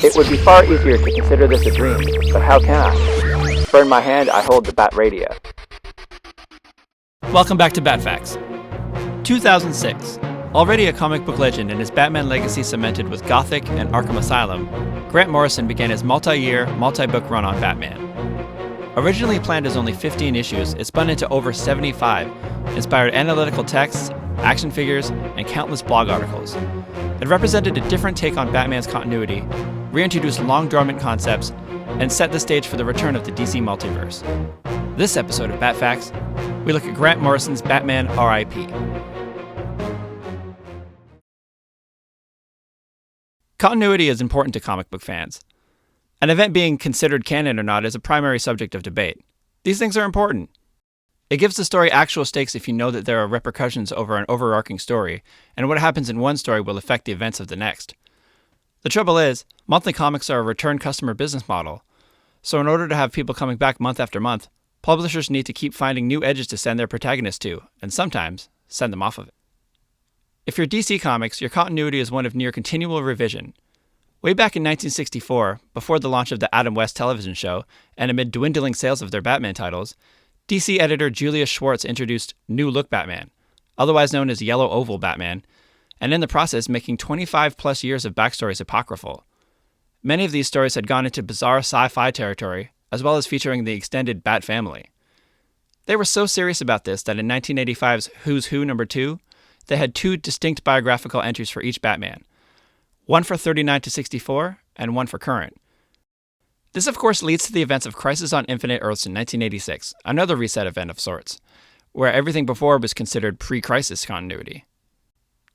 It would be far easier to consider this a dream, but how can I? For in my hand I hold the Bat Radio. Welcome back to BatFacts. 2006. Already a comic book legend and his Batman legacy cemented with Gothic and Arkham Asylum, Grant Morrison began his multi-year, multi-book run on Batman. Originally planned as only 15 issues, it spun into over 75, inspired analytical texts, action figures, and countless blog articles. It represented a different take on Batman's continuity, reintroduced long-dormant concepts, and set the stage for the return of the DC multiverse. This episode of BatFacts, we look at Grant Morrison's Batman R.I.P. Continuity is important to comic book fans. An event being considered canon or not is a primary subject of debate. These things are important. It gives the story actual stakes if you know that there are repercussions over an overarching story, and what happens in one story will affect the events of the next. The trouble is, monthly comics are a return customer business model, so in order to have people coming back month after month, publishers need to keep finding new edges to send their protagonists to, and sometimes send them off of it. If you're DC Comics, your continuity is one of near continual revision. Way back in 1964, before the launch of the Adam West television show, and amid dwindling sales of their Batman titles, DC editor Julius Schwartz introduced New Look Batman, otherwise known as Yellow Oval Batman, and in the process making 25-plus years of backstories apocryphal. Many of these stories had gone into bizarre sci-fi territory, as well as featuring the extended Bat family. They were so serious about this that in 1985's Who's Who No. 2, they had two distinct biographical entries for each Batman, one for 39 to 64 and one for current. This of course leads to the events of Crisis on Infinite Earths in 1986, another reset event of sorts, where everything before was considered pre-Crisis continuity.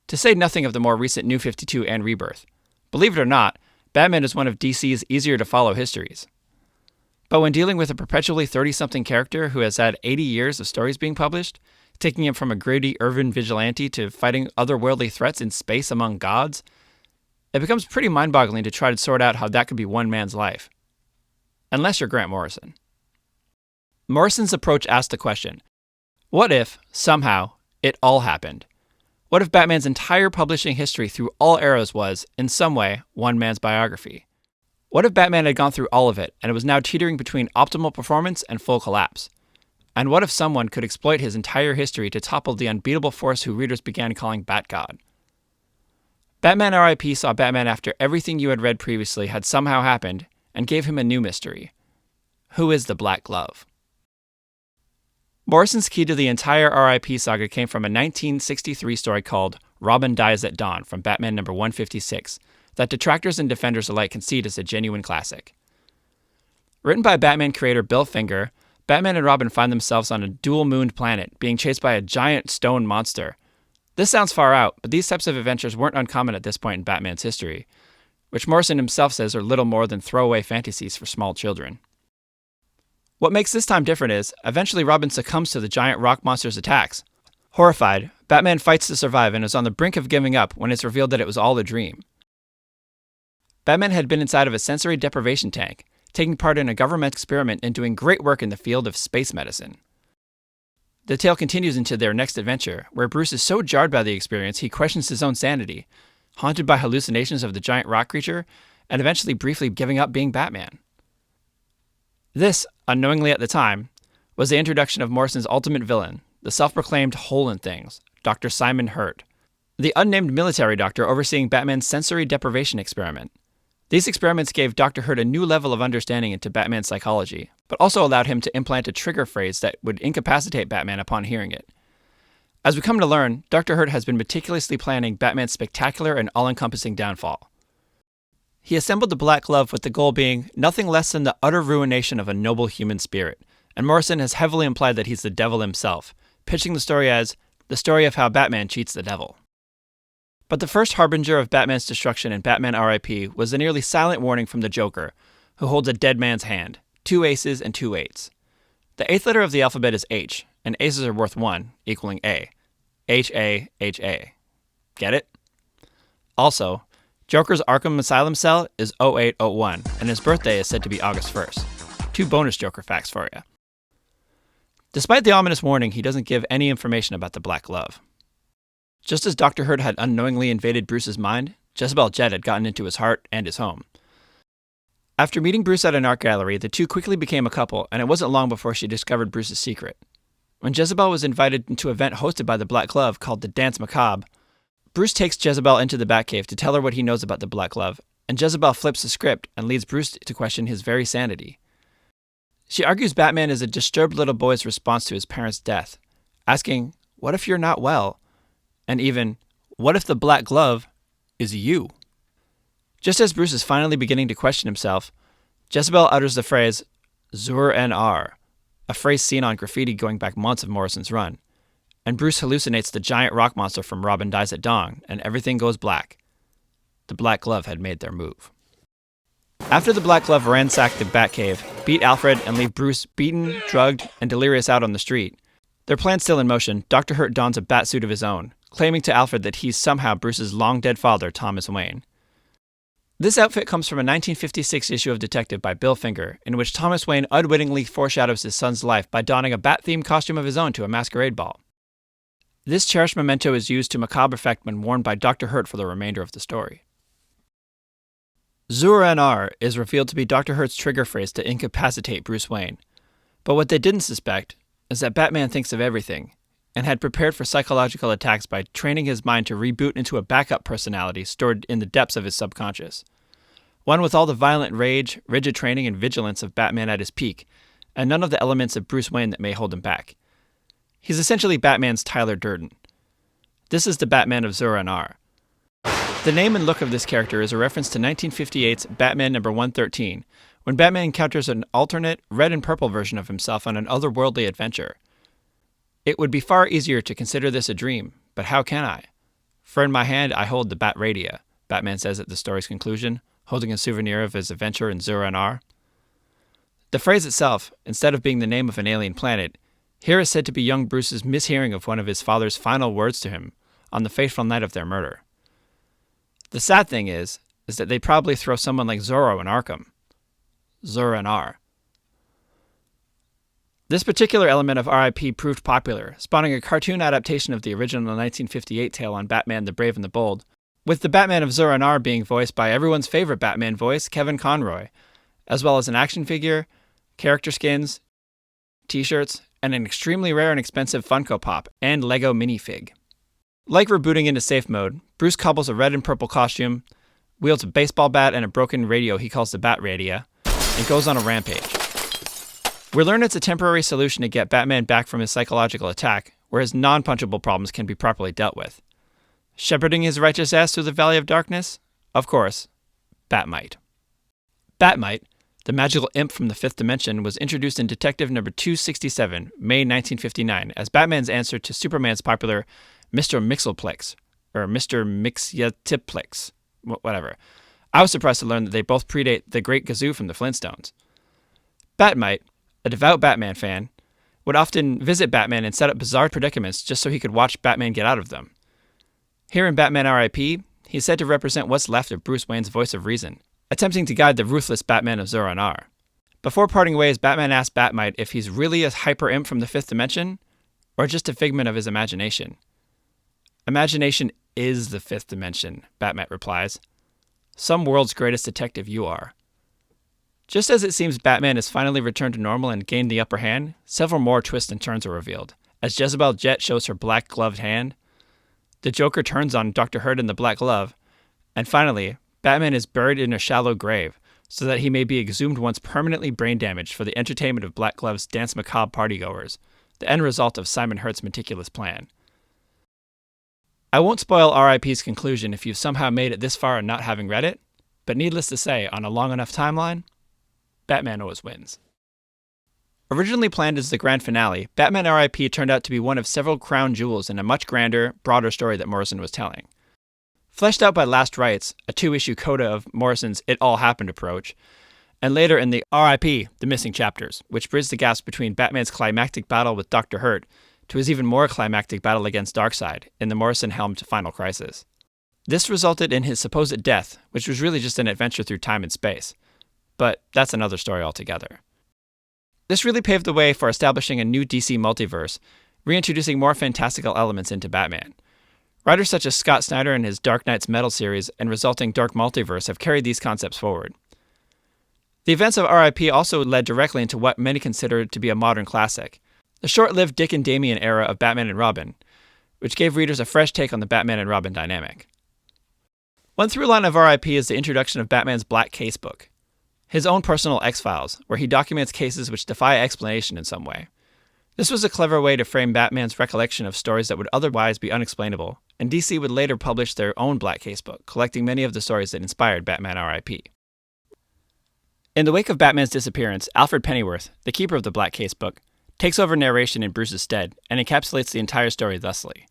To say nothing of the more recent New 52 and Rebirth. Believe it or not, Batman is one of DC's easier-to-follow histories. But when dealing with a perpetually 30-something character who has had 80 years of stories being published, taking him from a gritty urban vigilante to fighting otherworldly threats in space among gods, it becomes pretty mind-boggling to try to sort out how that could be one man's life. Unless you're Grant Morrison. Morrison's approach asked the question, what if, somehow, it all happened? What if Batman's entire publishing history through all eras was, in some way, one man's biography? What if Batman had gone through all of it, and it was now teetering between optimal performance and full collapse? And what if someone could exploit his entire history to topple the unbeatable force who readers began calling Bat-God? Batman R.I.P. saw Batman after everything you had read previously had somehow happened, and gave him a new mystery. Who is the Black Glove? Morrison's key to the entire R.I.P. saga came from a 1963 story called Robin Dies at Dawn from Batman number 156, that detractors and defenders alike concede is a genuine classic. Written by Batman creator Bill Finger, Batman and Robin find themselves on a dual-mooned planet, being chased by a giant stone monster. This sounds far out, but these types of adventures weren't uncommon at this point in Batman's history, which Morrison himself says are little more than throwaway fantasies for small children. What makes this time different is, eventually Robin succumbs to the giant rock monster's attacks. Horrified, Batman fights to survive and is on the brink of giving up when it's revealed that it was all a dream. Batman had been inside of a sensory deprivation tank, taking part in a government experiment and doing great work in the field of space medicine. The tale continues into their next adventure, where Bruce is so jarred by the experience he questions his own sanity, haunted by hallucinations of the giant rock creature, and eventually briefly giving up being Batman. This, unknowingly at the time, was the introduction of Morrison's ultimate villain, the self-proclaimed hole in things, Dr. Simon Hurt, the unnamed military doctor overseeing Batman's sensory deprivation experiment. These experiments gave Dr. Hurt a new level of understanding into Batman's psychology, but also allowed him to implant a trigger phrase that would incapacitate Batman upon hearing it. As we come to learn, Dr. Hurt has been meticulously planning Batman's spectacular and all-encompassing downfall. He assembled the Black Glove with the goal being nothing less than the utter ruination of a noble human spirit, and Morrison has heavily implied that he's the devil himself, pitching the story as the story of how Batman cheats the devil. But the first harbinger of Batman's destruction in Batman R.I.P. was a nearly silent warning from the Joker, who holds a dead man's hand, 2 aces and 2 eights. The 8th letter of the alphabet is H, and aces are worth 1, equaling A. H-A-H-A. Get it? Also, Joker's Arkham Asylum cell is 0801, and his birthday is said to be August 1st. 2 bonus Joker facts for you. Despite the ominous warning, he doesn't give any information about the Black Glove. Just as Dr. Hurt had unknowingly invaded Bruce's mind, Jezebel Jet had gotten into his heart and his home. After meeting Bruce at an art gallery, the two quickly became a couple, and it wasn't long before she discovered Bruce's secret. When Jezebel was invited into an event hosted by the Black Glove called the Dance Macabre, Bruce takes Jezebel into the Batcave to tell her what he knows about the Black Glove, and Jezebel flips the script and leads Bruce to question his very sanity. She argues Batman is a disturbed little boy's response to his parents' death, asking, "What if you're not well?" And even, "What if the Black Glove is you?" Just as Bruce is finally beginning to question himself, Jezebel utters the phrase, ZUR and Arrh, a phrase seen on graffiti going back months of Morrison's run, and Bruce hallucinates the giant rock monster from Robin Dies at Dawn, and everything goes black. The Black Glove had made their move. After the Black Glove ransacked the Batcave, beat Alfred, and leave Bruce beaten, drugged, and delirious out on the street, their plan still in motion, Dr. Hurt dons a bat suit of his own, claiming to Alfred that he's somehow Bruce's long-dead father, Thomas Wayne. This outfit comes from a 1956 issue of Detective by Bill Finger, in which Thomas Wayne unwittingly foreshadows his son's life by donning a bat-themed costume of his own to a masquerade ball. This cherished memento is used to macabre effect when worn by Dr. Hurt for the remainder of the story. ZUR and Arrh is revealed to be Dr. Hurt's trigger phrase to incapacitate Bruce Wayne. But what they didn't suspect is that Batman thinks of everything, and had prepared for psychological attacks by training his mind to reboot into a backup personality stored in the depths of his subconscious. One with all the violent rage, rigid training, and vigilance of Batman at his peak, and none of the elements of Bruce Wayne that may hold him back. He's essentially Batman's Tyler Durden. This is the Batman of ZUR and Arrh. The name and look of this character is a reference to 1958's Batman number 113, when Batman encounters an alternate red and purple version of himself on an otherworldly adventure. It would be far easier to consider this a dream, but how can I? For in my hand I hold the Bat Radia, Batman says at the story's conclusion, holding a souvenir of his adventure in ZUR and Arrh. The phrase itself, instead of being the name of an alien planet, here is said to be young Bruce's mishearing of one of his father's final words to him on the fateful night of their murder. The sad thing is that they'd probably throw someone like Zorro in Arkham. ZUR and Arrh. This particular element of RIP proved popular, spawning a cartoon adaptation of the original 1958 tale on Batman the Brave and the Bold, with the Batman of ZUR and Arrh being voiced by everyone's favorite Batman voice, Kevin Conroy, as well as an action figure, character skins, t-shirts, and an extremely rare and expensive Funko Pop and Lego minifig. Like rebooting into safe mode, Bruce cobbles a red and purple costume, wields a baseball bat and a broken radio he calls the Bat Radia, and goes on a rampage. We learn it's a temporary solution to get Batman back from his psychological attack, where his non-punchable problems can be properly dealt with. Shepherding his righteous ass through the Valley of Darkness? Of course, Batmite. Batmite, the magical imp from the fifth dimension, was introduced in Detective number 267, May 1959, as Batman's answer to Superman's popular Mr. Mixelplex, or Mr. Mixyatiplex, whatever. I was surprised to learn that they both predate the Great Gazoo from the Flintstones. Batmite, a devout Batman fan, would often visit Batman and set up bizarre predicaments just so he could watch Batman get out of them. Here in Batman R.I.P., he's said to represent what's left of Bruce Wayne's voice of reason, attempting to guide the ruthless Batman of ZUR and Arrh. Before parting ways, Batman asks Batmite if he's really a hyper-imp from the fifth dimension, or just a figment of his imagination. Imagination is the fifth dimension, Batmite replies. Some world's greatest detective you are. Just as it seems Batman has finally returned to normal and gained the upper hand, several more twists and turns are revealed, as Jezebel Jet shows her black-gloved hand, the Joker turns on Dr. Hurt in the Black Glove, and finally, Batman is buried in a shallow grave so that he may be exhumed once permanently brain damaged for the entertainment of Black Glove's Dance Macabre partygoers, the end result of Simon Hurt's meticulous plan. I won't spoil RIP's conclusion if you've somehow made it this far and not having read it, but needless to say, on a long enough timeline, Batman always wins. Originally planned as the grand finale, Batman RIP turned out to be one of several crown jewels in a much grander, broader story that Morrison was telling. Fleshed out by Last Rites, a 2-issue coda of Morrison's It All Happened approach, and later in the RIP, The Missing Chapters, which bridged the gaps between Batman's climactic battle with Dr. Hurt to his even more climactic battle against Darkseid in the Morrison-helmed Final Crisis. This resulted in his supposed death, which was really just an adventure through time and space. But that's another story altogether. This really paved the way for establishing a new DC multiverse, reintroducing more fantastical elements into Batman. Writers such as Scott Snyder and his Dark Knight's Metal series and resulting Dark Multiverse have carried these concepts forward. The events of R.I.P. also led directly into what many consider to be a modern classic, the short-lived Dick and Damian era of Batman and Robin, which gave readers a fresh take on the Batman and Robin dynamic. One through line of R.I.P. is the introduction of Batman's Black Casebook, his own personal X-Files, where he documents cases which defy explanation in some way. This was a clever way to frame Batman's recollection of stories that would otherwise be unexplainable, and DC would later publish their own Black Casebook, collecting many of the stories that inspired Batman R.I.P. In the wake of Batman's disappearance, Alfred Pennyworth, the keeper of the Black Casebook, takes over narration in Bruce's stead and encapsulates the entire story thusly.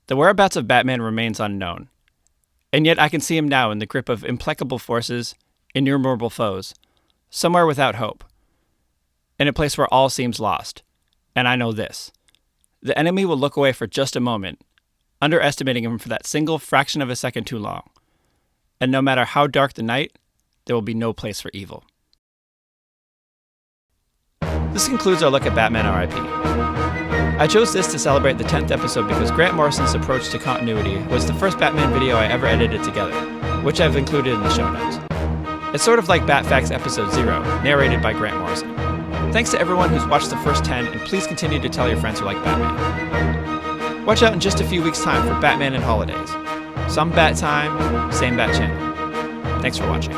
The whereabouts of Batman remains unknown, and yet I can see him now in the grip of implacable forces, innumerable foes, somewhere without hope, in a place where all seems lost. And I know this: the enemy will look away for just a moment, underestimating him for that single fraction of a second too long. And no matter how dark the night, there will be no place for evil. This concludes our look at Batman R.I.P. I chose this to celebrate the 10th episode because Grant Morrison's approach to continuity was the first Batman video I ever edited together, which I've included in the show notes. It's sort of like BatFacts episode 0, narrated by Grant Morrison. Thanks to everyone who's watched the first 10, and please continue to tell your friends who like Batman. Watch out in just a few weeks' time for Batman and Holidays. Some Bat time, same Bat channel. Thanks for watching.